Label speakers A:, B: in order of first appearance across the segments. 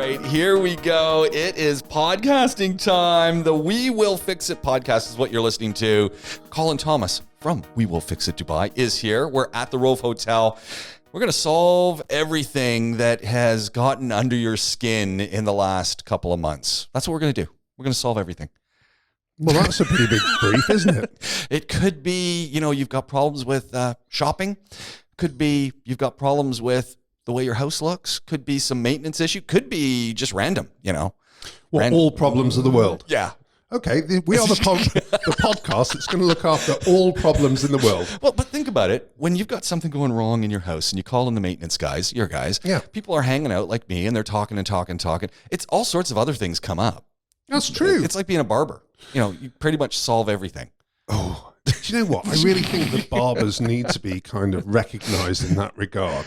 A: right, here we go. It is podcasting time. The We Will Fix It podcast is what you're listening to. Colin Thomas from We Will Fix It Dubai is here. We're at the Rove Hotel. We're going to solve everything that has gotten under your skin in the last couple of months. That's what we're going to do. We're going to solve everything.
B: Well, that's a pretty big brief, isn't it?
A: It could be, you've got problems with shopping. Could be you've got problems with the way your house looks. Could be some maintenance issue. Could be just random,
B: Well, all problems of the world.
A: Yeah.
B: Okay, we are the podcast that's going to look after all problems in the world.
A: Well, but think about it. When you've got something going wrong in your house and you call in the maintenance guys, your guys, people are hanging out like me and they're talking. It's all sorts of other things come up.
B: That's true.
A: It's like being a barber. You pretty much solve everything.
B: Oh, do you know what? I really think that barbers need to be kind of recognized in that regard.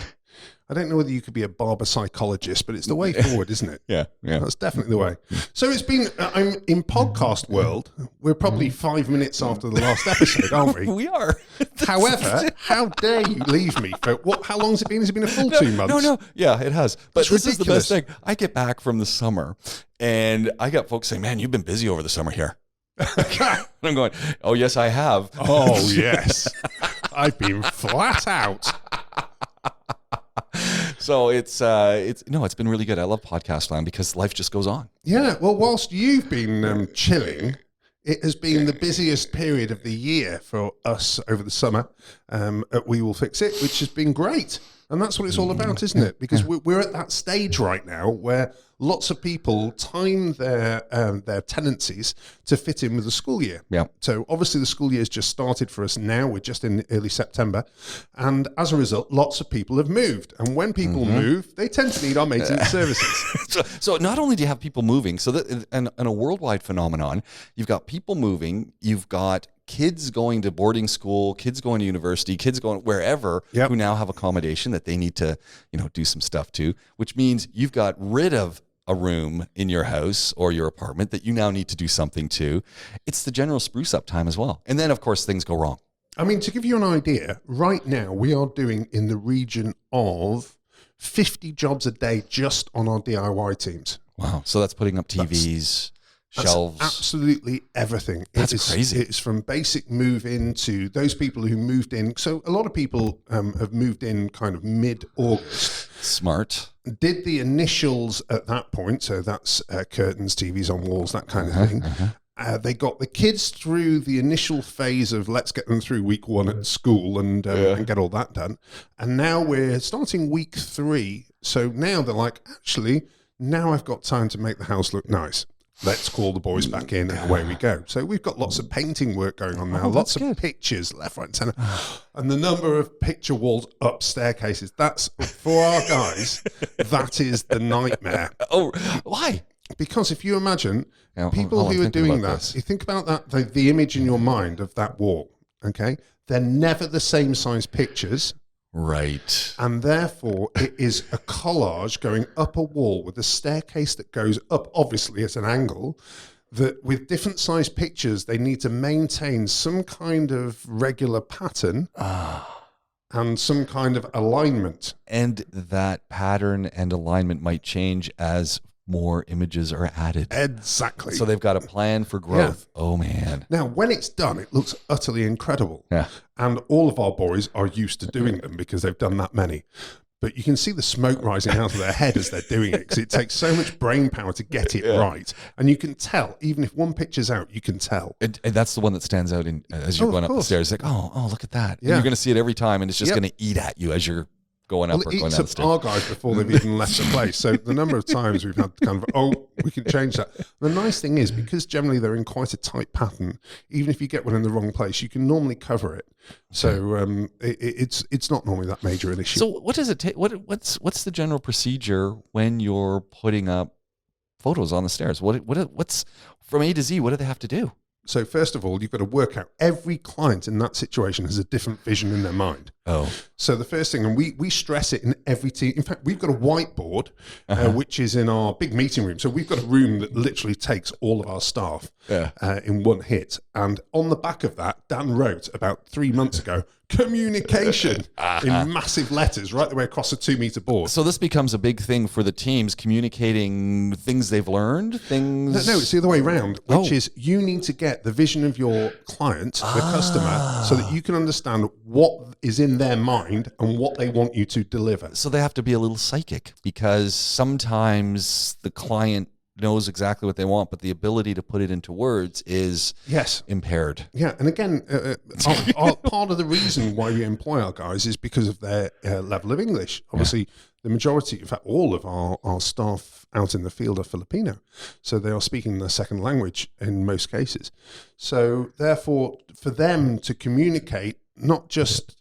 B: I don't know whether you could be a barber psychologist, but it's the way forward, isn't it?
A: Yeah.
B: That's definitely the way. So it's been, I'm in podcast world, we're probably 5 minutes after the last episode, aren't we?
A: We are.
B: However, how dare you leave me for, how long has it been? Has it been a full 2 months?
A: No. Yeah, it has. But
B: That's
A: this
B: ridiculous.
A: is the best thing. I get back from the summer and I got folks saying, man, you've been busy over the summer here. And I'm going, oh, yes, I have.
B: Oh, yes. I've been flat out.
A: So it's been really good. I love podcast land because life just goes on.
B: Yeah, well, whilst you've been chilling, it has been the busiest period of the year for us over the summer at We Will Fix It, which has been great. And that's what it's all about, isn't it? Because we're at that stage right now where lots of people time their tenancies to fit in with the school year.
A: Yeah.
B: So obviously the school year has just started for us now. We're just in early September. And as a result, lots of people have moved. And when people move, they tend to need our maintenance services.
A: So not only do you have people moving, so that and a worldwide phenomenon, you've got people moving, you've got kids going to boarding school, kids going to university, kids going wherever who now have accommodation that they need to, do some stuff to, which means you've got rid of a room in your house or your apartment that you now need to do something to. It's the general spruce up time as well. And then, of course, things go wrong.
B: I mean, to give you an idea, right now we are doing in the region of 50 jobs a day just on our DIY teams.
A: Wow. So that's putting up TVs, shelves.
B: That's absolutely everything.
A: That's crazy.
B: It's from basic move-in to those people who moved in. So a lot of people have moved in kind of mid-August.
A: Smart.
B: Did the initials at that point, so that's curtains, TVs on walls, that kind of thing. They got the kids through the initial phase of let's get them through week 1 at school and get all that done. And now we're starting week 3. So now they're like, actually, now I've got time to make the house look nice. Let's call the boys back in and away we go. So we've got lots of painting work going on now, lots of pictures left, right and centre. And the number of picture walls up staircases, that's, for our guys, that is the nightmare.
A: Oh, why?
B: Because if you imagine people
A: hold on,
B: who are doing that,
A: this.
B: you think about that, the image in your mind of that wall, okay? They're never the same size pictures.
A: Right.
B: And therefore, it is a collage going up a wall with a staircase that goes up, obviously at an angle, that with different size pictures, they need to maintain some kind of regular pattern and some kind of alignment.
A: And that pattern and alignment might change as more images are added.
B: Exactly.
A: So they've got a plan for growth. Yeah. Oh, man.
B: Now, when it's done, it looks utterly incredible.
A: Yeah.
B: And all of our boys are used to doing them because they've done that many. But you can see the smoke rising out of their head as they're doing it because it takes so much brain power to get it right. And you can tell, even if one picture's out, you can tell.
A: And that's the one that stands out as you're going up the stairs. Like, oh, look at that.
B: Yeah.
A: And you're going to see it every time, and it's just going to eat at you as you're going up or going down the stairs.
B: Our guys before they've even left the place. So the number of times we've had kind of, we can change that. The nice thing is, because generally they're in quite a tight pattern, even if you get one in the wrong place, you can normally cover it. So it's not normally that major an issue.
A: So what does it take? What's the general procedure when you're putting up photos on the stairs? What's from A to Z? What do they have to do?
B: So first of all, you've got to work out every client in that situation has a different vision in their mind.
A: Oh.
B: So the first thing, and we stress it in every team. In fact, we've got a whiteboard, which is in our big meeting room. So we've got a room that literally takes all of our staff in one hit. And on the back of that, Dan wrote about 3 months ago, communication in massive letters right the way across a 2-meter board.
A: So this becomes a big thing for the teams, communicating things they've learned, things...
B: No, it's the other way around, which is you need to get the vision of your client, the customer, so that you can understand what is in their mind and what they want you to deliver.
A: So they have to be a little psychic, because sometimes the client knows exactly what they want, but the ability to put it into words is impaired.
B: Yeah, and again, our part of the reason why we employ our guys is because of their level of English. Obviously, the majority, in fact, all of our staff out in the field are Filipino, so they are speaking their second language in most cases. So therefore, for them to communicate, not just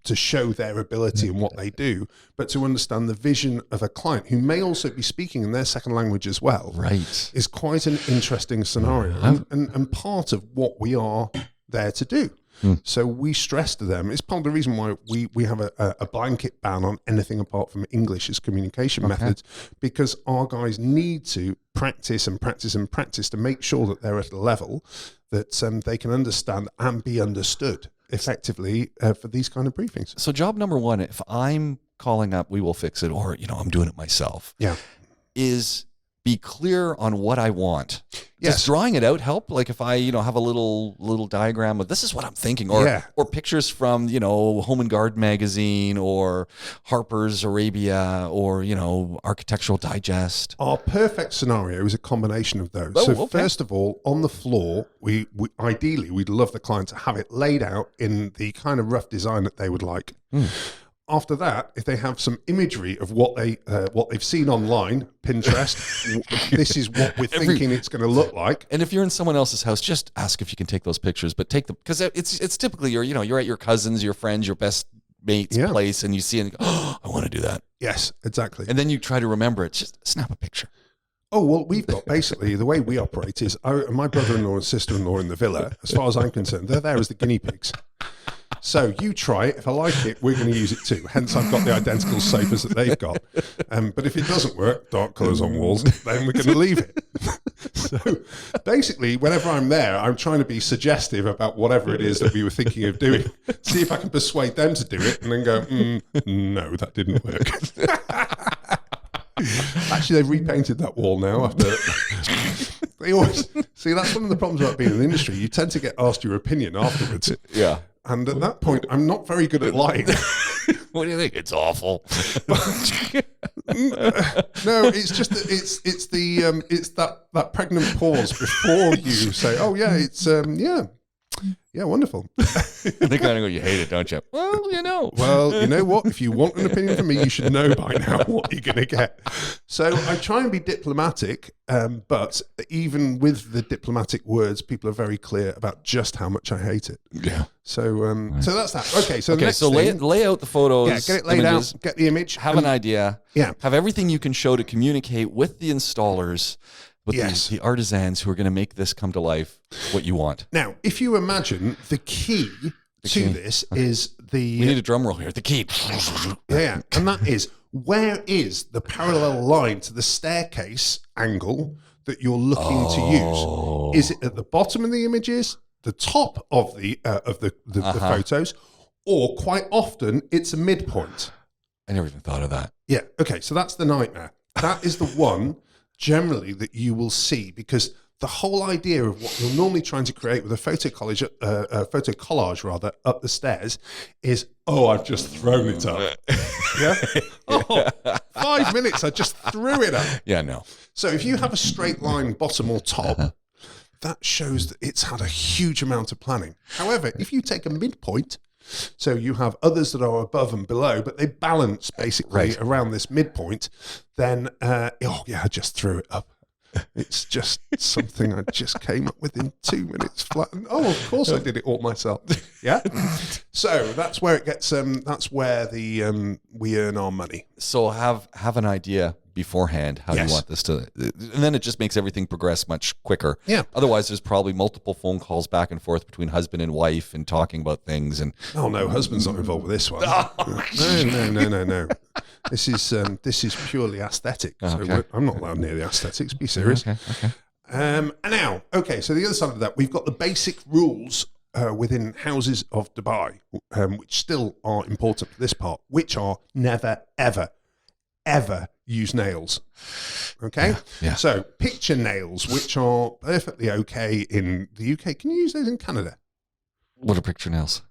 B: to show their ability and what they do, but to understand the vision of a client who may also be speaking in their second language as well,
A: right,
B: is quite an interesting scenario and part of what we are there to do. So we stress to them, it's part of the reason why we have a blanket ban on anything apart from English as communication methods, because our guys need to practice and practice and practice to make sure that they're at a level that they can understand and be understood effectively for these kind of briefings.
A: So job number one, if I'm calling up We Will Fix It, or I'm doing it myself, is be clear on what I want. Does drawing it out help? Like if I have a little diagram of this is what I'm thinking, or pictures from Home and Garden magazine or Harper's Arabia or Architectural Digest.
B: Our perfect scenario is a combination of those. First of all, on the floor, we ideally we'd love the client to have it laid out in the kind of rough design that they would like. After that, if they have some imagery of what they've seen online, Pinterest, this is what we're thinking it's going to look like.
A: And if you're in someone else's house, just ask if you can take those pictures. But take them, because it's typically you're at your cousin's, your friend's, your best mate's place, and you see it and you go, oh, I want to do that.
B: Yes, exactly.
A: And then you try to remember it. Just snap a picture.
B: Oh, well, we've got basically the way we operate is my brother-in-law and sister-in-law in the villa, as far as I'm concerned, they're there as the guinea pigs. So you try it. If I like it, we're going to use it too. Hence, I've got the identical sofas that they've got. But if it doesn't work, dark colours on walls, then we're going to leave it. So basically, whenever I'm there, I'm trying to be suggestive about whatever it is that we were thinking of doing. See if I can persuade them to do it and then go, no, that didn't work. Actually, they've repainted that wall now after... They always... See, that's one of the problems about being in the industry. You tend to get asked your opinion afterwards.
A: Yeah.
B: And at that point, I'm not very good at lying.
A: What do you think? It's awful.
B: No, it's just that it's that pregnant pause before you say, "Oh yeah, it's wonderful."
A: They kind of go, "You hate it, don't you?" Well,
B: Well, you know what? If you want an opinion from me, you should know by now what you're going to get. So I try and be diplomatic, but even with the diplomatic words, people are very clear about just how much I hate it.
A: Yeah.
B: So so that's that. Okay. So
A: lay out the photos.
B: Yeah, get it laid out. Get the image.
A: Have an idea.
B: Yeah.
A: Have everything you can show to communicate with the installers. With the artisans who are going to make this come to life, what you want.
B: Now, if you imagine the key to this is the...
A: We need a drum roll here. The key.
B: Yeah, and that is, where is the parallel line to the staircase angle that you're looking to use? Is it at the bottom of the images, the top of the photos, or quite often it's a midpoint?
A: I never even thought of that.
B: Yeah, okay, so that's the nightmare. That is the one... generally that you will see, because the whole idea of what you're normally trying to create with a photo collage rather up the stairs is, I've just thrown it up. Yeah. 5 minutes, I just threw it up.
A: Yeah, no.
B: So if you have a straight line bottom or top, that shows that it's had a huge amount of planning. However, if you take a midpoint, so you have others that are above and below, but they balance basically around this midpoint, then, I just threw it up. It's just something I just came up with in 2 minutes flat. And, of course I did it all myself. Yeah. So that's where it gets, that's where we earn our money.
A: So have an idea beforehand how you want this to, and then it just makes everything progress much quicker.
B: Yeah.
A: Otherwise, there's probably multiple phone calls back and forth between husband and wife and talking about things. And
B: no, husband's not involved with this one. No. This is purely aesthetic. So I'm not allowed near the aesthetics. Be serious.
A: Okay.
B: And now, so the other side of that, we've got the basic rules within houses of Dubai, which still are important for this part, which are never, ever, ever use nails. Okay?
A: Yeah.
B: So picture nails, which are perfectly okay in the UK. Can you use those in Canada?
A: What are picture nails?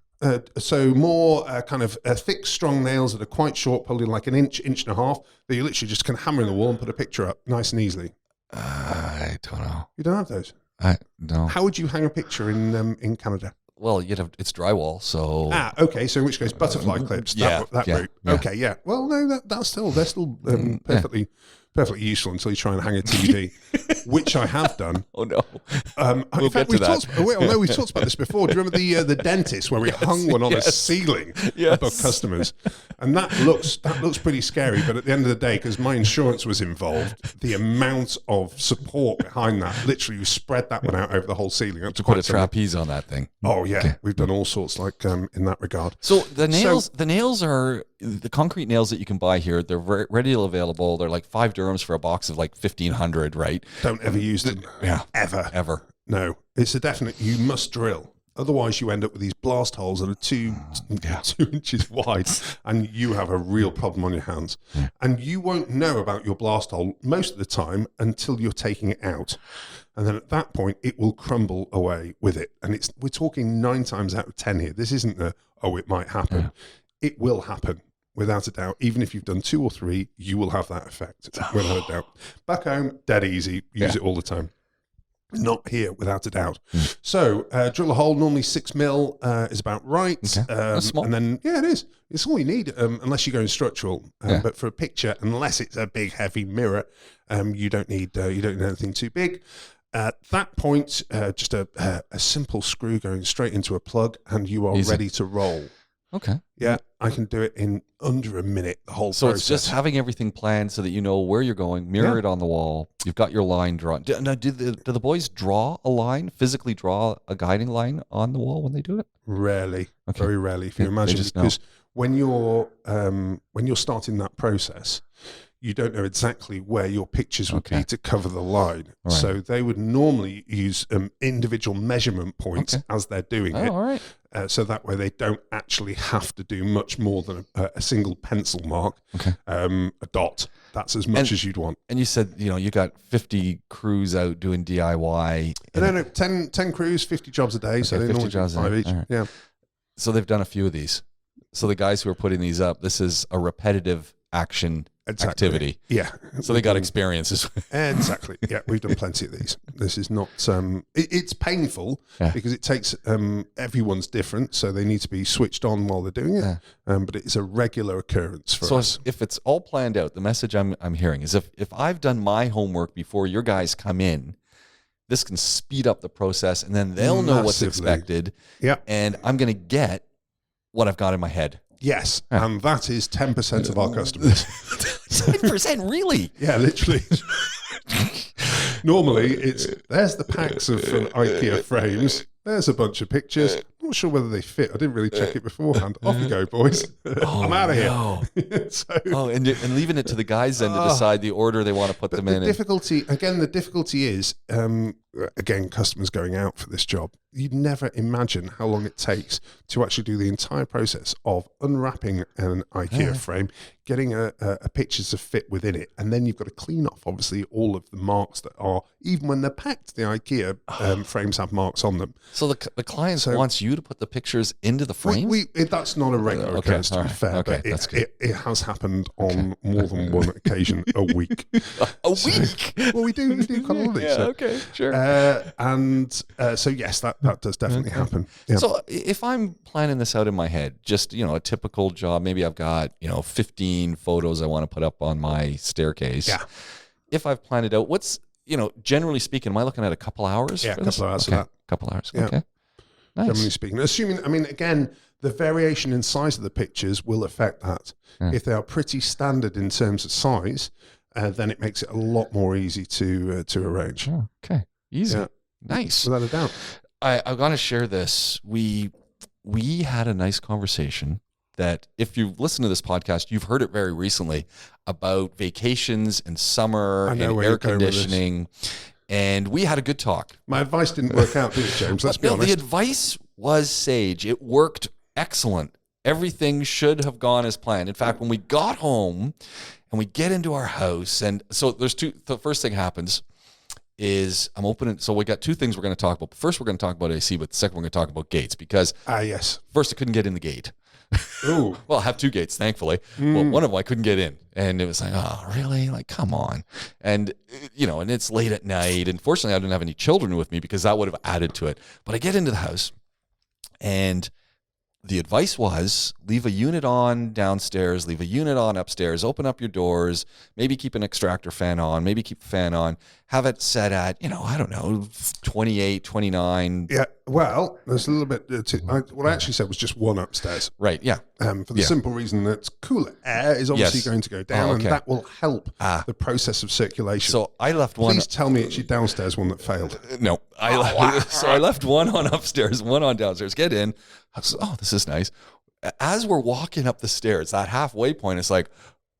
B: So more kind of thick, strong nails that are quite short, probably like an inch, inch and a half, that you literally just can hammer in the wall and put a picture up nice and easily.
A: I don't know.
B: You don't have those?
A: No.
B: How would you hang a picture in Canada?
A: Well, it's drywall, so
B: Okay. So in which case, butterfly clips. That route.
A: Yeah.
B: Okay, yeah. Well, no, they're still perfectly useful until you try and hang a TV, which I have done.
A: Oh no.
B: In fact, we've talked about this before. Do you remember the dentist where we hung one on a ceiling above customers, and that looks pretty scary. But at the end of the day, because my insurance was involved, the amount of support behind that, literally, you spread that one out over the whole ceiling.
A: To put a trapeze on that thing.
B: Oh yeah, we've done all sorts in that regard.
A: So the nails are the concrete nails that you can buy here. They're readily available. They're like $5 for a box of like 1,500, right?
B: Don't ever use them.
A: Yeah,
B: ever. No, it's a definite. You must drill. Otherwise, you end up with these blast holes that are 2 inches wide, and you have a real problem on your hands. Yeah. And you won't know about your blast hole most of the time until you're taking it out. And then at that point, it will crumble away with it. And we're talking 9 times out of 10 here. This isn't it might happen. Yeah. It will happen, without a doubt. Even if you've done 2 or 3, you will have that effect, without a doubt. Back home, dead easy. Use it all the time. Not here, without a doubt. So, drill a hole, normally 6 mil is about right.
A: Okay. That's small.
B: And then, it is. It's all you need, unless you go in structural. But for a picture, unless it's a big, heavy mirror, you don't need anything too big. At that point, just a simple screw going straight into a plug, and you are ready to roll.
A: Okay.
B: Yeah, I can do it in under a minute, the whole process.
A: So it's just having everything planned so that you know where you're going, mirror it on the wall. You've got your line drawn. Now, do the boys draw a line, physically draw a guiding line on the wall when they do it?
B: Rarely. Okay. Very rarely, if you imagine. Because when you're starting that process, you don't know exactly where your pictures would be to cover the line. Right. So they would normally use individual measurement points as they're doing it. All right. So that way they don't actually have to do much more than a single pencil mark, a dot. That's as much as you'd want. And
A: you said, you got 50 crews out doing DIY.
B: No, 10 crews, 50 jobs a day. Okay, so they normally do 5 each. Right. Yeah.
A: So they've done a few of these. So the guys who are putting these up, this is a repetitive action activity.
B: Yeah.
A: So they got experiences.
B: Exactly. Yeah, we've done plenty of these. This is not, it's painful because it takes, everyone's different, so they need to be switched on while they're doing it. Yeah. But it's a regular occurrence for us.
A: So if it's all planned out, the message I'm hearing is if I've done my homework before your guys come in, this can speed up the process, and then they'll know what's expected.
B: Yeah.
A: And I'm going to get what I've got in my head.
B: Yes, and that is 10% of our customers.
A: 10%, really?
B: Yeah, literally. Normally, there's the packs of IKEA frames. There's a bunch of pictures. Not sure whether they fit. I didn't really check it beforehand. Off you go, boys. I'm out of here.
A: And leaving it to the guys then to decide the order they want to put them in.
B: The difficulty is, again, customers going out for this job. You'd never imagine how long it takes to actually do the entire process of unwrapping an IKEA frame, getting a picture to fit within it, and then you've got to clean off, obviously, all of the marks that are, even when they're packed, the IKEA frames have marks on them.
A: So the client wants you to put the pictures into the frames?
B: That's not a regular occurrence, to be fair, but it has happened on more than one occasion a week.
A: A week?
B: Well, we do quite a lot of these.
A: Okay, sure.
B: So yes, that does definitely happen. Yeah.
A: So if I'm planning this out in my head, just, a typical job, maybe I've got, 15 photos I want to put up on my staircase.
B: Yeah.
A: If I've planned it out, what's, generally speaking, am I looking at a couple hours?
B: Yeah, a couple of hours for that.
A: Couple hours.
B: Yeah.
A: Okay. Nice.
B: Generally speaking. Assuming, again, the variation in size of the pictures will affect that. Yeah. If they are pretty standard in terms of size, then it makes it a lot more easy to arrange.
A: Oh, okay. Easy. Yeah. Nice.
B: Without a doubt.
A: I'm going to share this. We had a nice conversation that if you've listened to this podcast, you've heard it very recently about vacations and summer and air conditioning. And we had a good talk.
B: My advice didn't work out, did it, James? Let's be honest.
A: The advice was sage. It worked excellent. Everything should have gone as planned. In fact, when we got home and we get into our house, and so the first thing happens is I'm opening. So we got two things we're going to talk about. First, we're going to talk about AC, but second, we're going to talk about gates because
B: yes.
A: First, I couldn't get in the gate.
B: Ooh.
A: Well, I have two gates, thankfully. Well, one of them I couldn't get in. And it was like, oh, really? Like, come on. And, and it's late at night. And fortunately, I didn't have any children with me because that would have added to it. But I get into the house and the advice was leave a unit on downstairs, leave a unit on upstairs, open up your doors, maybe keep an extractor fan on, maybe keep the fan on, have it set at, I don't know, 28, 29.
B: Yeah, well, there's a little bit, what I actually said was just one upstairs.
A: Right, yeah.
B: For the simple reason that cooler air is obviously going to go down, and that will help the process of circulation.
A: So I left one.
B: Please tell me it's your downstairs one that failed.
A: No, so I left one on upstairs, one on downstairs. Get in. I was, oh, this is nice. As we're walking up the stairs, that halfway point, it's like,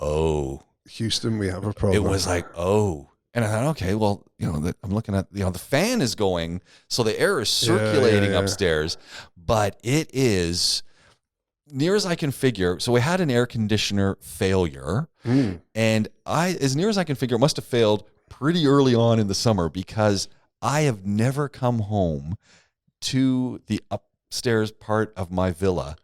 A: oh,
B: Houston, we have a problem.
A: It was like, oh. And I thought, okay, well, I'm looking at, the fan is going, so the air is circulating upstairs, but it is near as I can figure. So we had an air conditioner failure, and as near as I can figure, it must have failed pretty early on in the summer because I have never come home to the upstairs part of my villa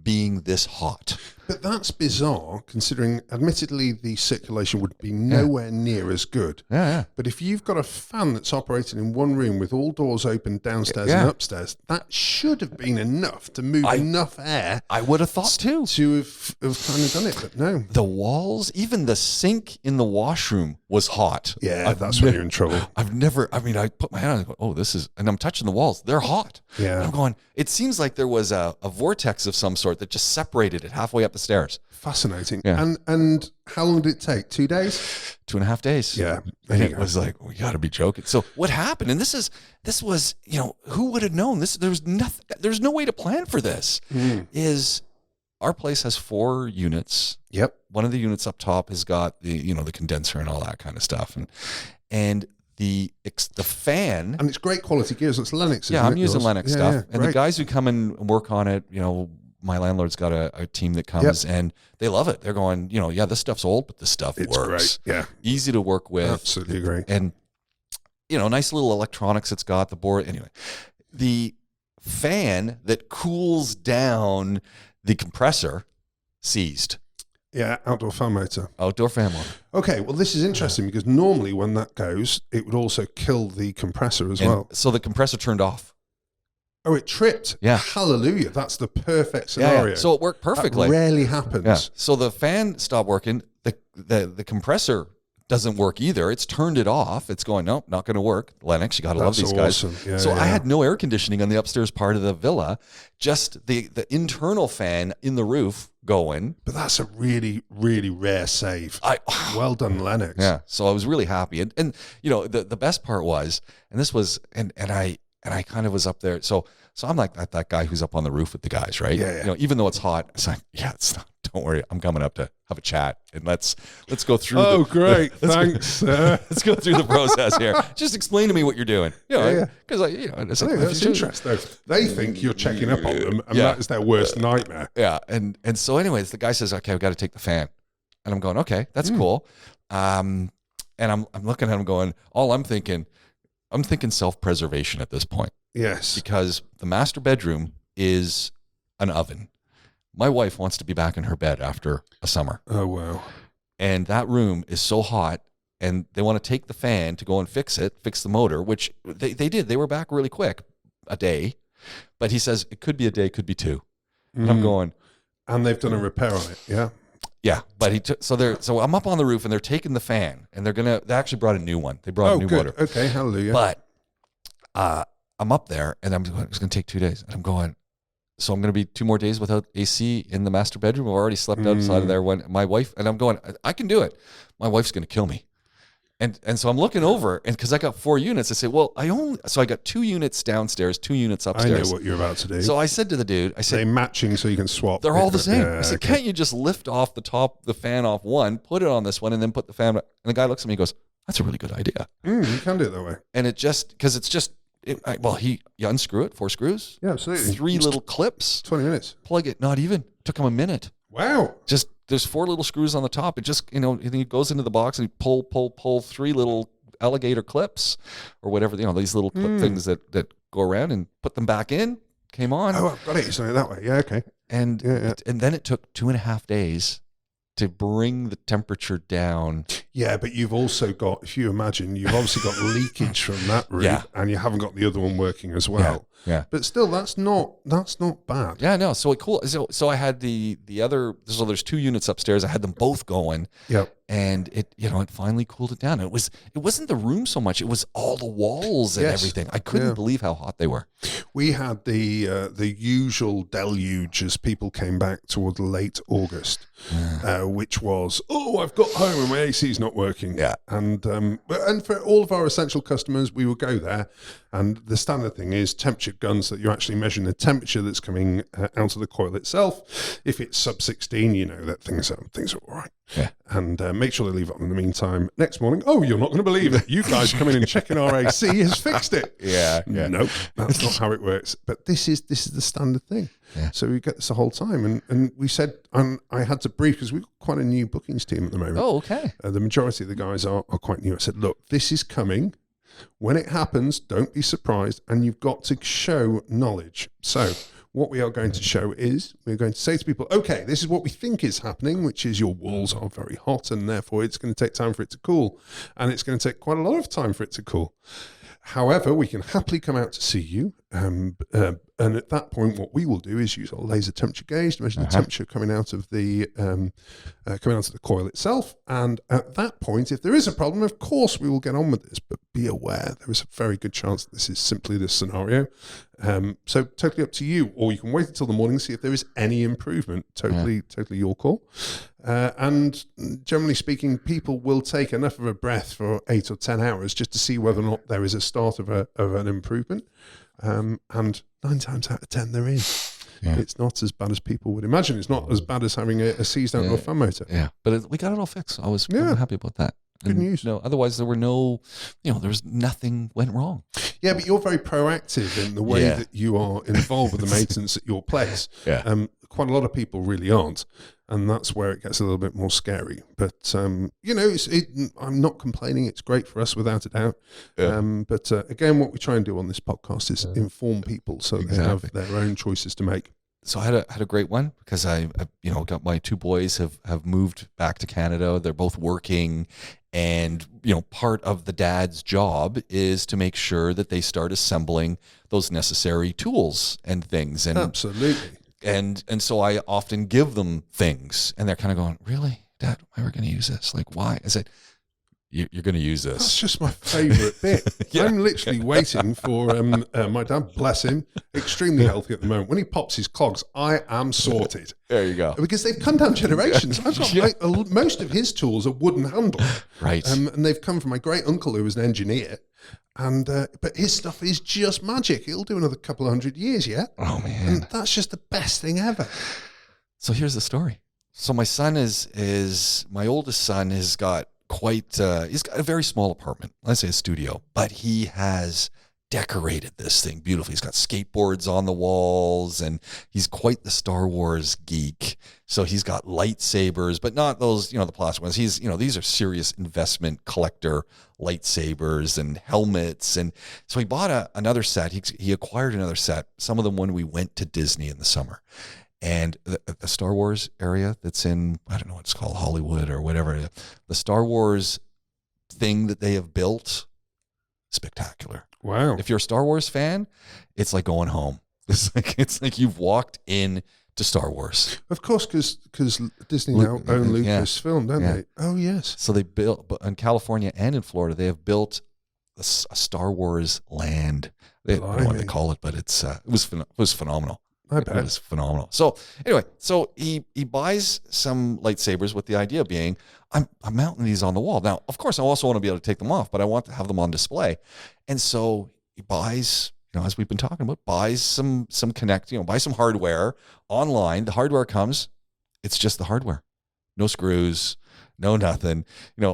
A: being this hot.
B: But that's bizarre, considering, admittedly, the circulation would be nowhere near as good.
A: Yeah.
B: But if you've got a fan that's operating in one room with all doors open downstairs and upstairs, that should have been enough to move enough air.
A: I would have thought too.
B: To have kind of done it, but no.
A: The walls, even the sink in the washroom was hot.
B: Yeah, that's when you're in trouble.
A: I put my hand on it and go, oh, and I'm touching the walls. They're hot.
B: Yeah.
A: And I'm going, it seems like there was a vortex of some sort that just separated it halfway up the stairs.
B: Fascinating.
A: Yeah.
B: And how long did it take? 2 days?
A: 2.5 days.
B: Yeah.
A: And it was like, we got to be joking. So what happened? And this was, who would have known this? There's no way to plan for this. Is our place has 4 units.
B: Yep.
A: One of the units up top has got the condenser and all that kind of stuff. And the fan.
B: And it's great quality gears. It's Lennox.
A: Yeah, I'm using Lennox stuff.
B: Yeah,
A: and the guys who come and work on it, my landlord's got a team that comes and they love it. They're going, this stuff's old, but this stuff works.
B: Great. Yeah.
A: Easy to work with.
B: Absolutely great.
A: And, nice little electronics it's got, the board. Anyway, the fan that cools down the compressor seized.
B: Yeah, outdoor fan motor.
A: Outdoor fan motor.
B: Okay, well, this is interesting because normally when that goes, it would also kill the compressor as well.
A: So the compressor turned off.
B: Oh, it tripped.
A: Yeah.
B: Hallelujah. That's the perfect scenario.
A: Yeah. So it worked perfectly.
B: That rarely happens.
A: Yeah. So the fan stopped working. The compressor doesn't work either. It's turned it off. It's going, nope, not going to work. Lennox, you got to love these guys.
B: Yeah,
A: so I had no air conditioning on the upstairs part of the villa, just the internal fan in the roof going.
B: But that's a really, really rare save. Well done, Lennox.
A: Yeah. So I was really happy. And the best part was, and this was, and I kind of was up there. So I'm like that guy who's up on the roof with the guys, right?
B: Yeah.
A: Even though it's hot, it's like, don't worry, I'm coming up to have a chat and let's go through.
B: Oh, great. Thanks.
A: Let's go through the process here. Just explain to me what you're doing. Because
B: that's interesting. They think you're checking up on them, and that is their worst nightmare.
A: Yeah. And so anyways, the guy says, okay, we got to take the fan. And I'm going, okay, that's cool. And I'm looking at him going, I'm thinking self-preservation at this point.
B: Yes.
A: Because the master bedroom is an oven. My wife wants to be back in her bed after a summer.
B: Oh, wow.
A: And that room is so hot, and they want to take the fan to go and fix the motor, which they did. They were back really quick, a day. But he says it could be a day, could be 2. And I'm going.
B: And they've done a repair on it, yeah?
A: Yeah, but so I'm up on the roof and they're taking the fan and they actually brought a new one. They brought a new motor.
B: Okay, hallelujah.
A: But I'm up there and it's going to take 2 days. And I'm going, so I'm going to be 2 more days without AC in the master bedroom. I've already slept outside of there when my wife, and I'm going, I can do it. My wife's going to kill me. And so I'm looking over, and because I got 4 units, I say, so I got 2 units downstairs, 2 units upstairs.
B: I know what you're about to do.
A: So I said to the dude,
B: they're matching so you can swap.
A: They're all the same. I said, can't you just lift off the fan off one, put it on this one, and then put the fan, and the guy looks at me and goes, that's a really good idea.
B: You can do it that way.
A: And it just, because it's just you unscrew it, 4 screws.
B: Yeah, absolutely.
A: 3 little clips.
B: 20 minutes.
A: Plug it. Not even. Took him a minute.
B: Wow.
A: Just, there's 4 little screws on the top. It just, he goes into the box and he pull 3 little alligator clips or whatever, these little clip things that go around, and put them back in. Came on.
B: Oh, I've got it. So that way. Yeah, okay.
A: And then it took 2.5 days to bring the temperature down.
B: Yeah, but you've also got, if you imagine, you've obviously got leakage from that route, and you haven't got the other one working as well.
A: Yeah.
B: But still, that's not bad.
A: Yeah, no. So cool. So I had the other. So there's 2 units upstairs. I had them both going.
B: Yep.
A: And it finally cooled it down. It wasn't the room so much. It was all the walls and everything. I couldn't believe how hot they were.
B: We had the usual deluge as people came back toward late August, which was, I've got home and my AC's not working.
A: Yeah.
B: And for all of our essential customers, we would go there, and the standard thing is temperature guns, that you're actually measuring the temperature that's coming out of the coil itself. If it's sub 16, you know that things are all right.
A: Yeah.
B: And make sure they leave it on in the meantime. Next morning, you're not going to believe it. You guys come in and checking our AC has fixed it.
A: Yeah.
B: Nope, that's not how it works. But this is the standard thing.
A: Yeah.
B: So we get this the whole time. And we said, I had to brief, because we've got quite a new bookings team at the moment.
A: Oh, okay.
B: The majority of the guys are quite new. I said, look, this is coming. When it happens, don't be surprised. And you've got to show knowledge. So what we are going to show is, we're going to say to people, okay, this is what we think is happening, which is your walls are very hot, and therefore it's going to take time for it to cool. And it's going to take quite a lot of time for it to cool. However, we can happily come out to see you. And at that point, what we will do is use our laser temperature gauge to measure the temperature coming out of the coil itself. And at that point, if there is a problem, of course, we will get on with this. But be aware, there is a very good chance that this is simply this scenario. So totally up to you. Or you can wait until the morning and see if there is any improvement. Totally your call. And generally speaking, people will take enough of a breath for 8 or 10 hours just to see whether or not there is a start of an improvement. And 9 times out of 10, there is. Yeah. It's not as bad as people would imagine. It's not as bad as having a seized outdoor fan motor.
A: Yeah, but we got it all fixed. I was happy about that.
B: Good news.
A: No, otherwise there were there was nothing went wrong.
B: Yeah, but you're very proactive in the way that you are involved with the maintenance at your place.
A: Yeah.
B: Quite a lot of people really aren't. And that's where it gets a little bit more scary. But, I'm not complaining. It's great for us, without a doubt. Yeah. But again, what we try and do on this podcast is inform people so they have their own choices to make.
A: So I had a great one, because I got my 2 boys have moved back to Canada. They're both working, and part of the dad's job is to make sure that they start assembling those necessary tools and things. And
B: absolutely.
A: And so I often give them things, and they're kind of going, "Really, Dad? Why are we going to use this? Like, why?" I said, "You're going to use this."
B: That's just my favorite bit. I'm literally waiting for my dad, bless him, extremely healthy at the moment. When he pops his clogs, I am sorted.
A: There you go.
B: Because they've come down generations. I've got most of his tools are wooden handled.
A: Right.
B: And they've come from my great uncle, who was an engineer. And but his stuff is just magic. It'll do another couple of 100 years yet.
A: Oh, man.
B: And that's just the best thing ever.
A: So here's the story. So my son my oldest son has got he's got a very small apartment. Let's say a studio, but he has decorated this thing beautifully. He's got skateboards on the walls, and he's quite the Star Wars geek. So he's got lightsabers, but not those, the plastic ones. He's, these are serious investment collector lightsabers and helmets. And so he bought another set. He acquired another set, some of them when we went to Disney in the summer. And the Star Wars area that's in, I don't know what it's called, Hollywood or whatever, the Star Wars thing that they have built, spectacular.
B: Wow.
A: If you're a Star Wars fan, it's like going home. It's like you've walked in to Star Wars.
B: Of course, because Disney now own Lucasfilm, don't they? Oh, yes.
A: So they built, in California and in Florida, they have built a Star Wars land. I don't know what they call it, but it was phenomenal.
B: I bet.
A: It was phenomenal. So anyway, he buys some lightsabers with the idea being, I'm mounting these on the wall. Now, of course, I also want to be able to take them off, but I want to have them on display. And so he buys, as we've been talking about, buys some buy some hardware online. The hardware comes, it's just the hardware. No screws, no nothing.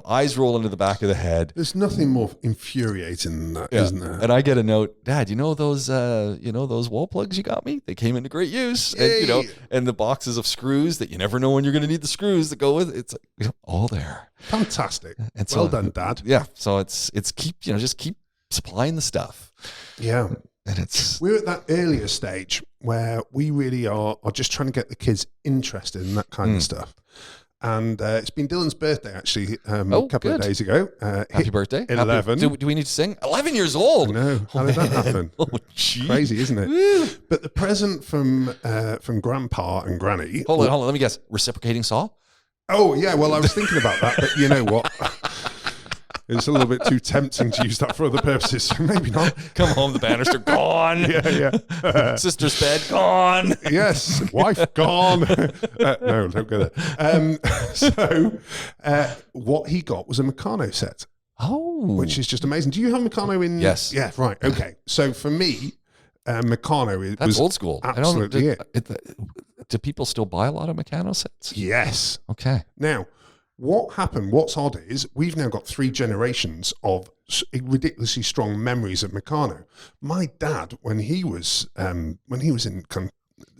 A: Eyes roll into the back of the head.
B: There's nothing more infuriating than that, isn't there?
A: And I get a note, Dad, those wall plugs you got me? They came into great use.
B: Yay.
A: And the boxes of screws that you never know when you're going to need the screws that go with it. It's like, all there.
B: Fantastic.
A: And
B: well done, Dad.
A: Yeah. So it's keep, just keep supplying the stuff.
B: Yeah.
A: And
B: we're at that earlier stage where we really are just trying to get the kids interested in that kind of stuff. And it's been Dylan's birthday, actually, a couple of days ago.
A: Happy birthday.
B: 11.
A: Do we need to sing? 11 years old.
B: No. How did that happen? Crazy, isn't it? But the present from Grandpa and Granny.
A: Hold on. Let me guess. Reciprocating saw?
B: Oh, yeah. Well, I was thinking about that. But you know what? It's a little bit too tempting to use that for other purposes, so maybe not.
A: Come home, the banister gone.
B: Yeah.
A: Sister's bed gone.
B: Yes, wife gone. No, don't go there. So what he got was a meccano set.
A: Oh.
B: Which is just amazing. Do you have meccano in?
A: Yes.
B: Yeah, right. Okay. So for me, meccano
A: was old school.
B: Absolutely.
A: Do people still buy a lot of meccano sets?
B: Yes.
A: Okay.
B: Now, what's odd is we've now got 3 generations of ridiculously strong memories of meccano. My dad, when he was in the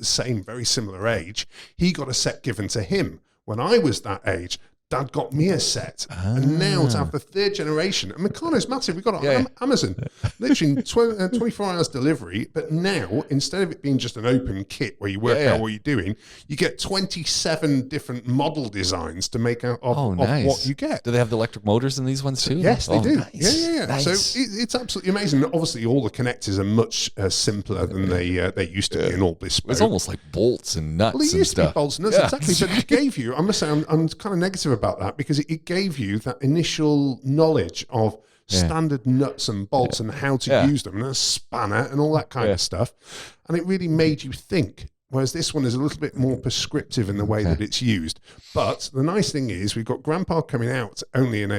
B: same, very similar age, he got a set given to him. When I was that age, Dad got me a set. And now to have the 3rd generation, and meccano's massive. We got it on Amazon, literally 24 hours delivery. But now, instead of it being just an open kit where you work out what you're doing, you get 27 different model designs to make out of what you get.
A: Do they have the electric motors in these ones too?
B: Yes, they do.
A: Nice.
B: Yeah.
A: Nice.
B: So it's absolutely amazing. Obviously, all the connectors are much simpler than they used to be, and all bespoke.
A: It's almost like bolts and nuts
B: well, it
A: and
B: used
A: stuff.
B: To be bolts and nuts, exactly. But it gave you, I must say, I'm kind of negative about that because it gave you that initial knowledge of standard nuts and bolts and how to use them, and a spanner and all that kind of stuff. And it really made you think. Whereas this one is a little bit more prescriptive in the way that it's used. But the nice thing is we've got Grandpa coming out only in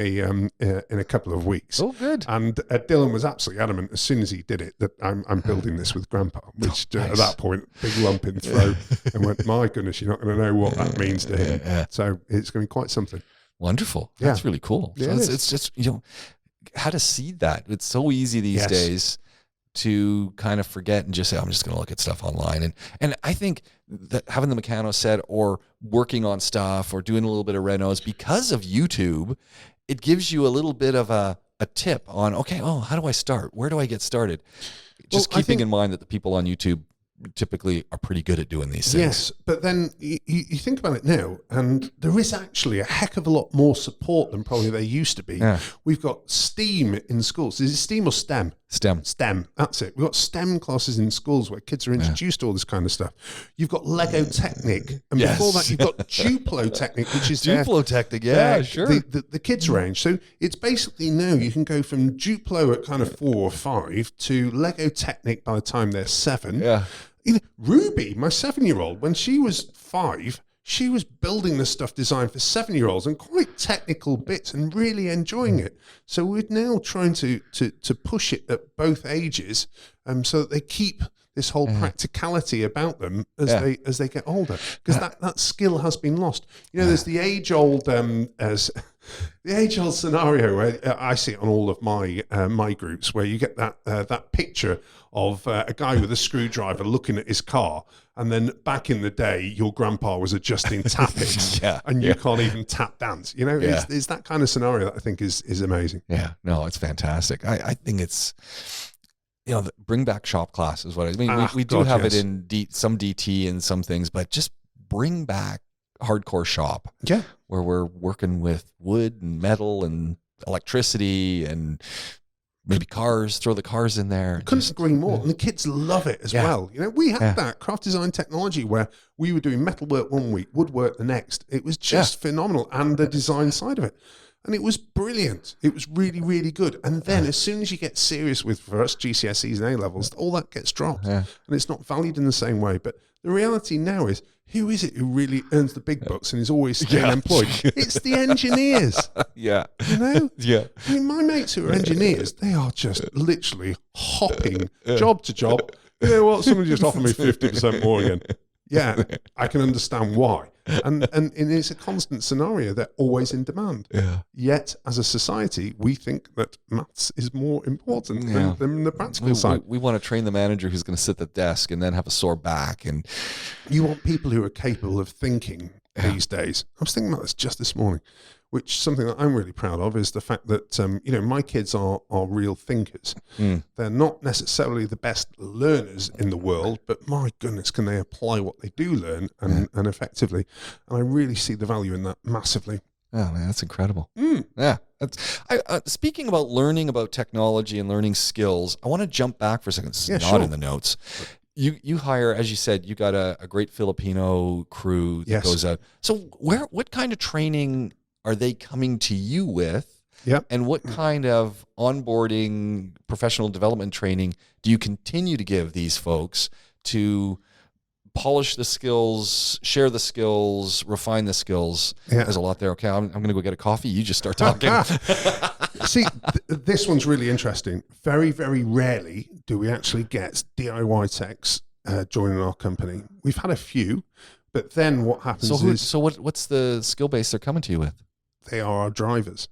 B: a couple of weeks.
A: Oh, good.
B: And Dylan was absolutely adamant as soon as he did it that I'm building this with Grandpa, which at that point, big lump in throat, and went, my goodness, you're not going to know what that means to him. So it's going to be quite something.
A: Wonderful. That's really cool.
B: Yeah,
A: so it's just, how to seed that. It's so easy these days to kind of forget and just say, I'm just going to look at stuff online. And I think that having the meccano set or working on stuff or doing a little bit of renos because of YouTube, it gives you a little bit of a tip on, how do I start? Where do I get started? Just keeping in mind that the people on YouTube typically are pretty good at doing these things.
B: Yes, but then you think about it now, and there is actually a heck of a lot more support than probably there used to be. Yeah. We've got STEAM in schools. Is it STEAM or STEM? STEM, that's it. We've got STEM classes in schools where kids are introduced to all this kind of stuff. You've got Lego Technic, and before that you've got Duplo Technic, which is
A: Duplo Technic, sure.
B: The kids range. So it's basically now you can go from Duplo at kind of 4 or 5 to Lego Technic by the time they're 7.
A: Yeah.
B: Ruby, my 7-year-old, when she was 5, she was building the stuff designed for 7-year-olds and quite technical bits and really enjoying it. So we're now trying to push it at both ages, so that they keep this whole practicality about them as they get older, because that skill has been lost. There's the age-old scenario where I see it on all of my groups, where you get that picture of a guy with a screwdriver looking at his car, and then back in the day, your grandpa was adjusting tappings, and you can't even tap dance. It's that kind of scenario that I think is amazing.
A: Yeah, no, it's fantastic. I think it's, bring back shop class is what I mean. We do have it in some DT and some things, but just bring back hardcore shop.
B: Yeah,
A: where we're working with wood and metal and electricity and maybe cars, throw the cars in there.
B: Couldn't agree more. And the kids love it as well. We had that craft design technology where we were doing metalwork one week, woodwork the next. It was just phenomenal. And the design side of it. And it was brilliant. It was really, really good. And then as soon as you get serious with, for us, GCSEs and A-levels, all that gets dropped. Yeah. And it's not valued in the same way. But the reality now is, who is it who really earns the big bucks and is always staying employed? It's the engineers.
A: Yeah.
B: Yeah. I mean, my mates who are engineers, they are just literally hopping job to job. You know what? Someone just offered me 50% more again. Yeah, I can understand why. And it's a constant scenario. They're always in demand.
A: Yeah.
B: Yet, as a society, we think that maths is more important than the practical side.
A: We want to train the manager who's going to sit at the desk and then have a sore back. And
B: you want people who are capable of thinking these days. I was thinking about this just this morning, which something that I'm really proud of is the fact that, my kids are real thinkers. They're not necessarily the best learners in the world, but my goodness, can they apply what they do learn and effectively. And I really see the value in that massively.
A: Oh, man, that's incredible. Yeah. Speaking about learning about technology and learning skills, I want to jump back for a second. This is not in the notes. You hire, as you said, you got a great Filipino crew that goes out. So what kind of training are they coming to you with?
B: Yep.
A: And what kind of onboarding, professional development training do you continue to give these folks to polish the skills, share the skills, refine the skills?
B: Yeah.
A: There's a lot there. Okay, I'm going to go get a coffee. You just start talking.
B: See, this one's really interesting. Very, very rarely do we actually get DIY techs joining our company. We've had a few, but then what happens
A: what's the skill base they're coming to you with?
B: They are our drivers.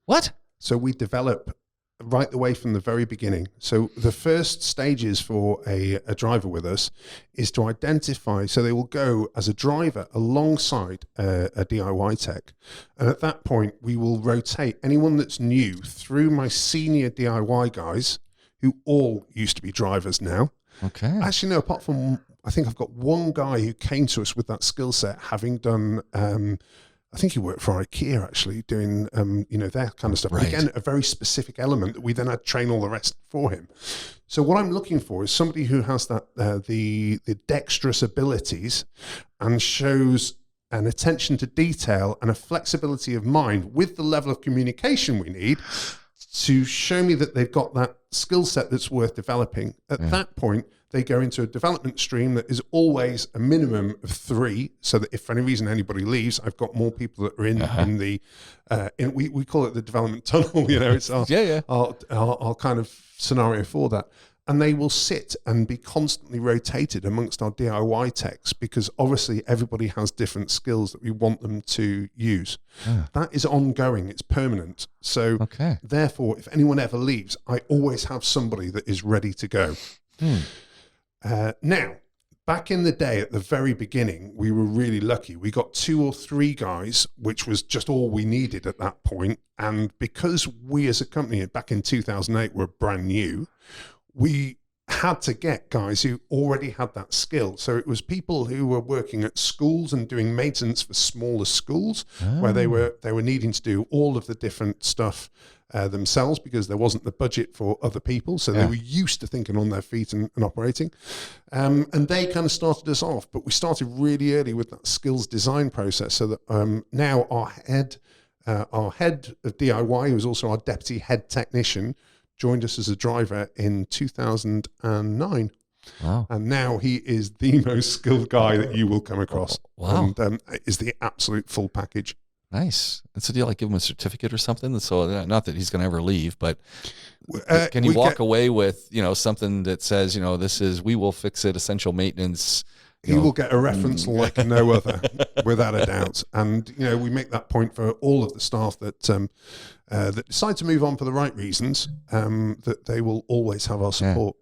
A: What?
B: So we develop right the way from the very beginning. So the first stages for a driver with us is to identify, so they will go as a driver alongside a DIY tech. And at that point, we will rotate anyone that's new through my senior DIY guys, who all used to be drivers now.
A: Okay.
B: Actually, no, apart from, I think I've got one guy who came to us with that skill set, having done, I think he worked for IKEA actually, doing, that kind of stuff.
A: Right.
B: Again, a very specific element that we then had to train all the rest for him. So what I'm looking for is somebody who has that the dexterous abilities and shows an attention to detail and a flexibility of mind with the level of communication we need to show me that they've got that skill set that's worth developing. At that point, they go into a development stream that is always a minimum of 3, so that if for any reason anybody leaves, I've got more people that are in the, we call it the development tunnel, it's our kind of scenario for that. And they will sit and be constantly rotated amongst our DIY techs, because obviously everybody has different skills that we want them to use. That is ongoing, it's permanent. So therefore, if anyone ever leaves, I always have somebody that is ready to go. Now, back in the day, at the very beginning, we were really lucky. We got 2 or 3 guys, which was just all we needed at that point. And because we as a company back in 2008 were brand new, we had to get guys who already had that skill. So it was people who were working at schools and doing maintenance for smaller schools, where they were needing to do all of the different stuff themselves, because there wasn't the budget for other people. So they were used to thinking on their feet and operating. And they kind of started us off, but we started really early with that skills design process, so that now our head of DIY, who was also our deputy head technician, joined us as a driver in 2009.
A: Wow.
B: And now he is the most skilled guy that you will come across.
A: Wow.
B: And is the absolute full package.
A: Nice. And so do you give him a certificate or something? So not that he's going to ever leave, but can he walk away with, something that says, we will fix it, essential maintenance?
B: He will get a reference like no other, without a doubt. And, we make that point for all of the staff that decide to move on for the right reasons, that they will always have our support.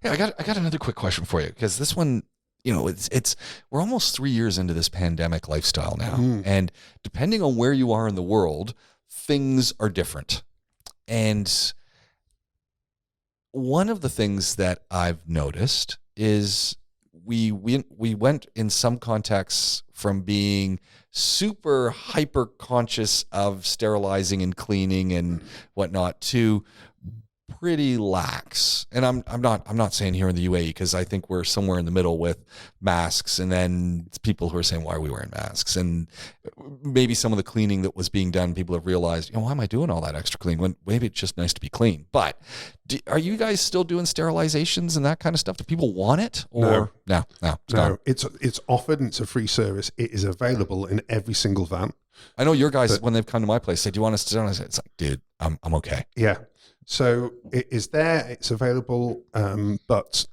A: Yeah, I got another quick question for you, because this one, we're almost 3 years into this pandemic lifestyle now. And depending on where you are in the world, things are different. And one of the things that I've noticed is we went in some contexts from being super hyper conscious of sterilizing and cleaning and whatnot to pretty lax. And I'm not saying here in the UAE, because I think we're somewhere in the middle with masks, and then people who are saying, why are we wearing masks? And maybe some of the cleaning that was being done, people have realized, why am I doing all that extra clean when maybe it's just nice to be clean? But are you guys still doing sterilizations and that kind of stuff? Do people want it? Or no.
B: It's offered, and it's a free service. It is available in every single van.
A: I know your guys, when they've come to my place, say, do you want us to sterilize it? It's like, dude, I'm okay.
B: Yeah. So it is there, it's available, but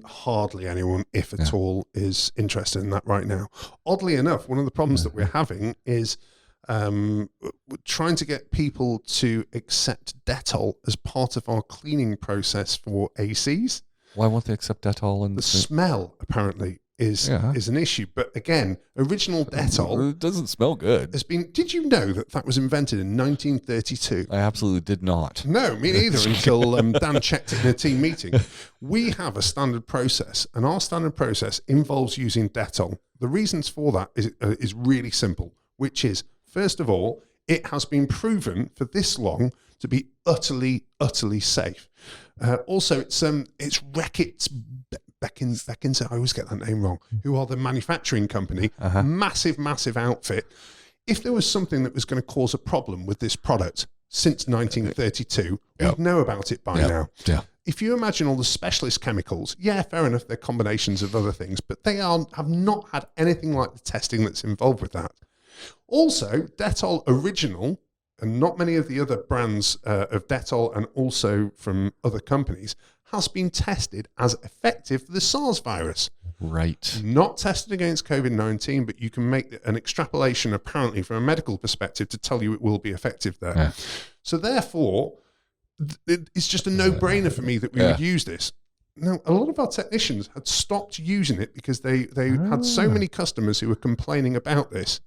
B: hardly anyone, if at all, is interested in that right now. Oddly enough, one of the problems that we're having is trying to get people to accept Dettol as part of our cleaning process for ACs.
A: Why won't they accept Dettol?
B: The smell, apparently, is an issue. But again, original Dettol...
A: It doesn't smell good.
B: Has been. Did you know that was invented in 1932?
A: I absolutely did not.
B: No, me neither, until Dan checked it in a team meeting. We have a standard process, and our standard process involves using Dettol. The reasons for that is really simple, which is, first of all, it has been proven for this long to be utterly, utterly safe. Also, it's Reckitt's Beckins, I always get that name wrong, who are the manufacturing company, massive outfit. If there was something that was going to cause a problem with this product since 1932, we'd know about it by now.
A: Yeah.
B: If you imagine all the specialist chemicals, fair enough, they're combinations of other things, but they have not had anything like the testing that's involved with that. Also, Dettol Original, and not many of the other brands of Dettol and also from other companies, has been tested as effective for the SARS virus.
A: Right.
B: Not tested against COVID-19, but you can make an extrapolation apparently from a medical perspective to tell you it will be effective there. Yeah. So therefore, it's just a no-brainer for me that we would use this. Now, a lot of our technicians had stopped using it because they had so many customers who were complaining about this.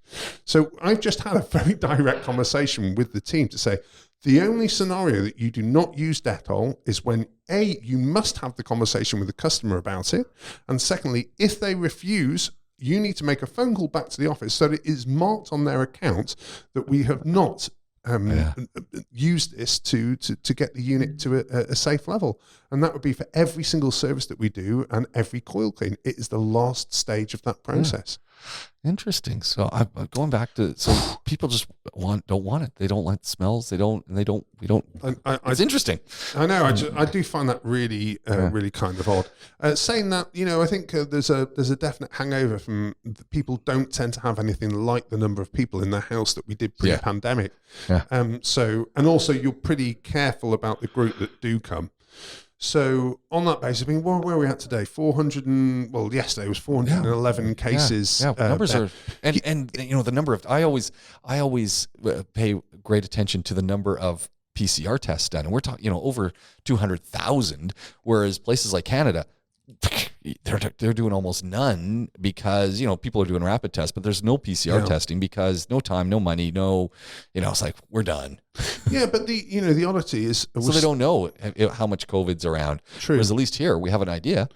B: So I've just had a very direct conversation with the team to say, the only scenario that you do not use Dettol is when, A, you must have the conversation with the customer about it, and secondly, if they refuse, you need to make a phone call back to the office so that it is marked on their account that we have not use this to get the unit to a safe level. And that would be for every single service that we do and every coil clean. It is the last stage of that process.
A: Interesting. So I'm going back to, so people just don't want it. They don't like the smells. We don't. It's interesting.
B: I know. I do find that really, really kind of odd. Saying that, I think there's a definite hangover from people don't tend to have anything like the number of people in their house that we did pre-pandemic. So, and also you're pretty careful about the group that do come. So on that basis, I mean, where are we at today? Yesterday was 411 cases.
A: Numbers are, and the number of, I always pay great attention to the number of PCR tests done, and we're talking, over 200,000, whereas places like Canada, they're doing almost none because people are doing rapid tests, but there's no PCR testing because no time, no money, it's like we're done.
B: Yeah, but the oddity is,
A: so they don't know how much COVID's around.
B: True.
A: Whereas at least here we have an idea.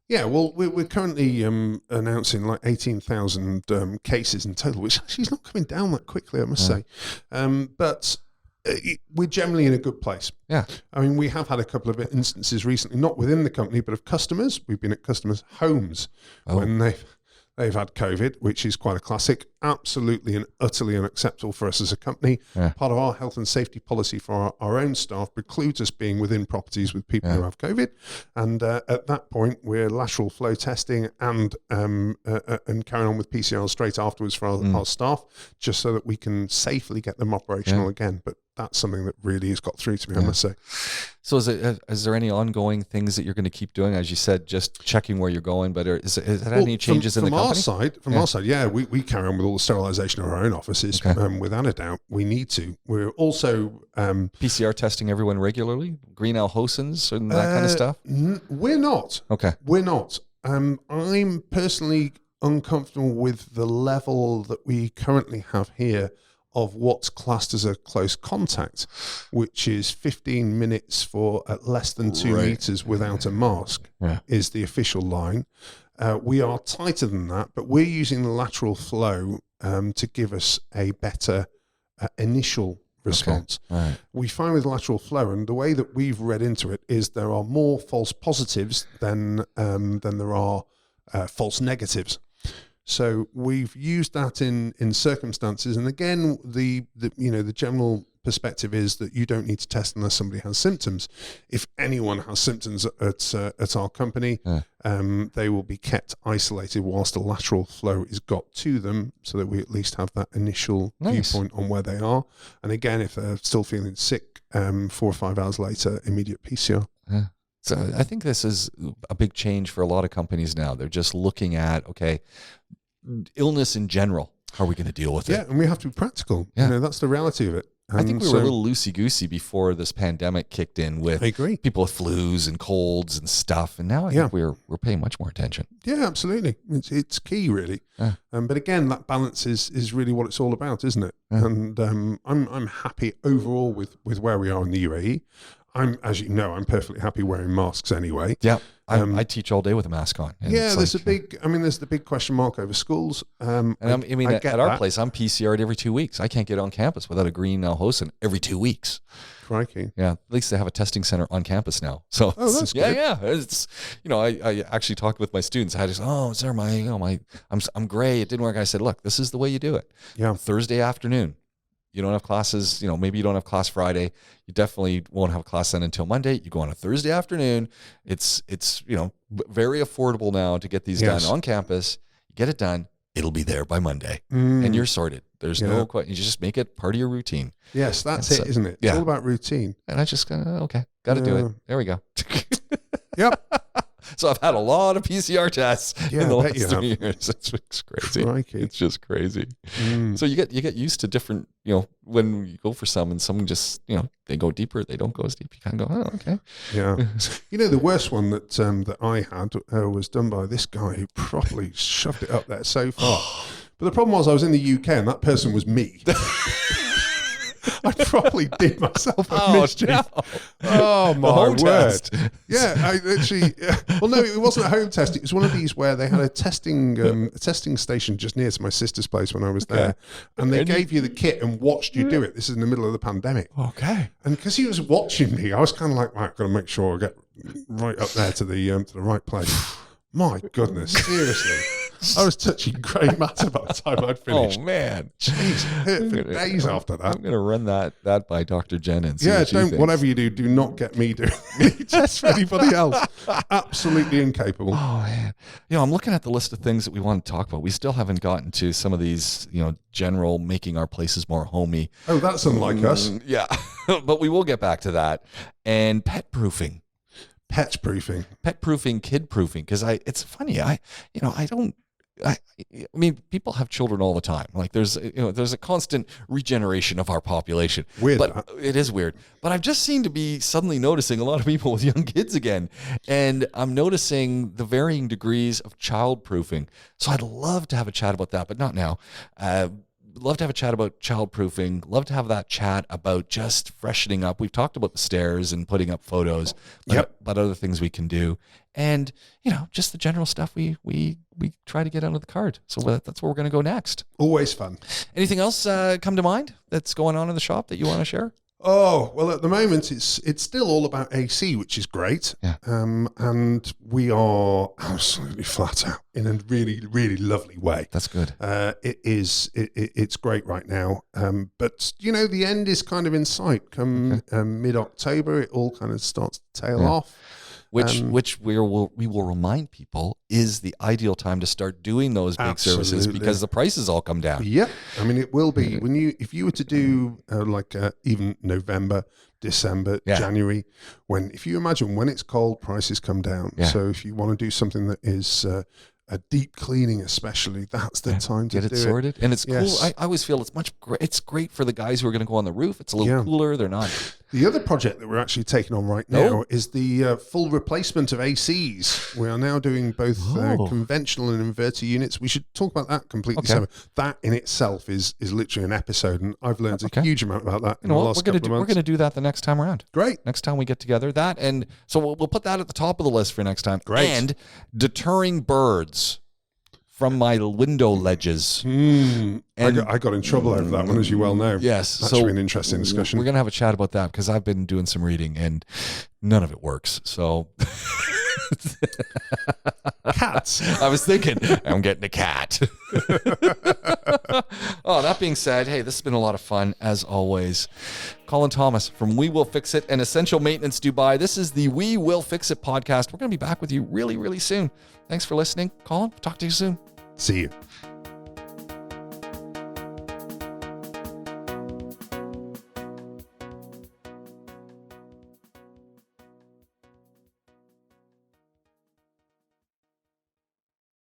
B: Yeah, well, we're currently announcing like 18,000 cases in total, which actually is not coming down that quickly, I must say. But we're generally in a good place.
A: Yeah.
B: I mean, we have had a couple of instances recently, not within the company, but of customers. We've been at customers' homes when they've had COVID, which is quite a classic. Absolutely and utterly unacceptable for us as a company. Yeah. Part of our health and safety policy for our own staff precludes us being within properties with people who have COVID. And at that point, we're lateral flow testing and carrying on with PCR straight afterwards for our staff, just so that we can safely get them operational again. But that's something that really has got through to me, I must say.
A: So is there any ongoing things that you're going to keep doing? As you said, just checking where you're going, but is there any changes in the company?
B: From our side, we carry on with all the sterilisation of our own offices, without a doubt. We need to. We're also...
A: PCR testing everyone regularly? Green Alhosens and that kind of stuff?
B: We're not.
A: Okay.
B: We're not. I'm personally uncomfortable with the level that we currently have here of what's classed as a close contact, which is 15 minutes for at less than 2 meters without a mask, is the official line. We are tighter than that, but we're using the lateral flow to give us a better initial response.
A: Okay. Right.
B: We find with lateral flow, and the way that we've read into it is there are more false positives than there are false negatives. So we've used that in circumstances, and again, the general perspective is that you don't need to test unless somebody has symptoms. If anyone has symptoms at our company, they will be kept isolated whilst a lateral flow is got to them, so that we at least have that initial viewpoint on where they are. And again, if they're still feeling sick, 4 or 5 hours later, immediate PCR.
A: Yeah. So I think this is a big change for a lot of companies now. They're just looking at, okay, illness in general. How are we going to deal with it?
B: Yeah, and we have to be practical.
A: Yeah.
B: You know, that's the reality of it. And
A: I think we were a little loosey-goosey before this pandemic kicked in with people with flus and colds and stuff. And now I think we're paying much more attention.
B: Yeah, absolutely. It's key, really. Yeah. But again, that balance is really what it's all about, isn't it? Yeah. And I'm happy overall with where we are in the UAE. As you know, I'm perfectly happy wearing masks anyway.
A: Yeah, I teach all day with a mask on.
B: Yeah, there's there's the big question mark over schools.
A: At our place, I'm PCR'd every 2 weeks. I can't get on campus without a green Hosen every 2 weeks.
B: Crikey.
A: Yeah, at least they have a testing center on campus now. So
B: that's good.
A: Yeah. It's I actually talked with my students. I just sir, I'm gray. It didn't work. I said, look, this is the way you do it.
B: Yeah,
A: Thursday afternoon. You don't have classes, maybe you don't have class Friday. You definitely won't have a class then until Monday. You go on a Thursday afternoon. It's very affordable now to get these done on campus. You get it done. It'll be there by Monday. And you're sorted. There's no question. You just make it part of your routine.
B: Yes, that's it, isn't it? It's all about routine.
A: And I just got to do it. There we go.
B: Yep.
A: So I've had a lot of PCR tests in the last 2 years. It's crazy.
B: Crikey.
A: It's just crazy. So you get used to different, when you go for some and someone just, they go deeper, they don't go as deep. You kind of go, oh, okay.
B: Yeah. The worst one that I had was done by this guy who properly shoved it up there so far. But the problem was I was in the UK and that person was me. I probably did myself a mischief.
A: No.
B: Oh my word!
A: Test.
B: Yeah, I literally. Well, no, it wasn't a home test. It was one of these where they had a testing station just near to my sister's place when I was there, and they gave you the kit and watched you do it. This is in the middle of the pandemic.
A: Okay.
B: And because he was watching me, I was kind of like, right, got to make sure I get right up there to the right place. My goodness, seriously. I was touching grey matter by the time I'd finished.
A: Oh, man.
B: Jeez, hurt for days after that.
A: I'm going to run that by Dr. Jen and see
B: what
A: she thinks.
B: Whatever you do not get me doing tests for anybody else. Absolutely incapable.
A: Oh, man. I'm looking at the list of things that we want to talk about. We still haven't gotten to some of these, general making our places more homey.
B: Oh, that's unlike us.
A: Yeah. But we will get back to that. And pet proofing.
B: Pet proofing,
A: kid proofing. Because it's funny. I mean, people have children all the time. Like there's a constant regeneration of our population.
B: Weird.
A: But it is weird. But I've just seemed to be suddenly noticing a lot of people with young kids again. And I'm noticing the varying degrees of child proofing. So I'd love to have a chat about that, but not now. Love to have a chat about childproofing. Love to have that chat about just freshening up. We've talked about the stairs and putting up photos, but other things we can do. And, just the general stuff we try to get under the card. So that's where we're going to go next.
B: Always fun.
A: Anything else come to mind that's going on in the shop that you want to share?
B: Oh, well, at the moment, it's still all about AC, which is great.
A: Yeah.
B: And we are absolutely flat out in a really, really lovely way.
A: That's good.
B: It's great right now. But, the end is kind of in sight. Come mid-October, it all kind of starts to tail off.
A: Which we will remind people is the ideal time to start doing those big services because the prices all come down.
B: Yep. I mean, it will be if you were to do even November, December, January, if you imagine when it's cold, prices come down. Yeah. So if you want to do something that is a deep cleaning, especially, that's the time to
A: get it sorted. And it's cool. I always feel it's great for the guys who are going to go on the roof. It's a little cooler. They're not.
B: The other project that we're actually taking on right now is the full replacement of ACs. We are now doing both conventional and inverter units. We should talk about that completely separate. That in itself is literally an episode, and I've learned a huge amount about that in the last couple of months.
A: We're going to do that the next time around.
B: Great.
A: Next time we get together. And so we'll put that at the top of the list for next time.
B: Great.
A: And deterring birds from my window ledges.
B: I got in trouble over that one, as you well know.
A: Yes.
B: That's an interesting discussion.
A: We're going to have a chat about that because I've been doing some reading and none of it works. So
B: cats.
A: I was thinking, I'm getting a cat. Oh, that being said, hey, this has been a lot of fun as always. Colin Thomas from We Will Fix It and Essential Maintenance Dubai. This is the We Will Fix It podcast. We're going to be back with you really, really soon. Thanks for listening. Colin, talk to you soon.
B: See you.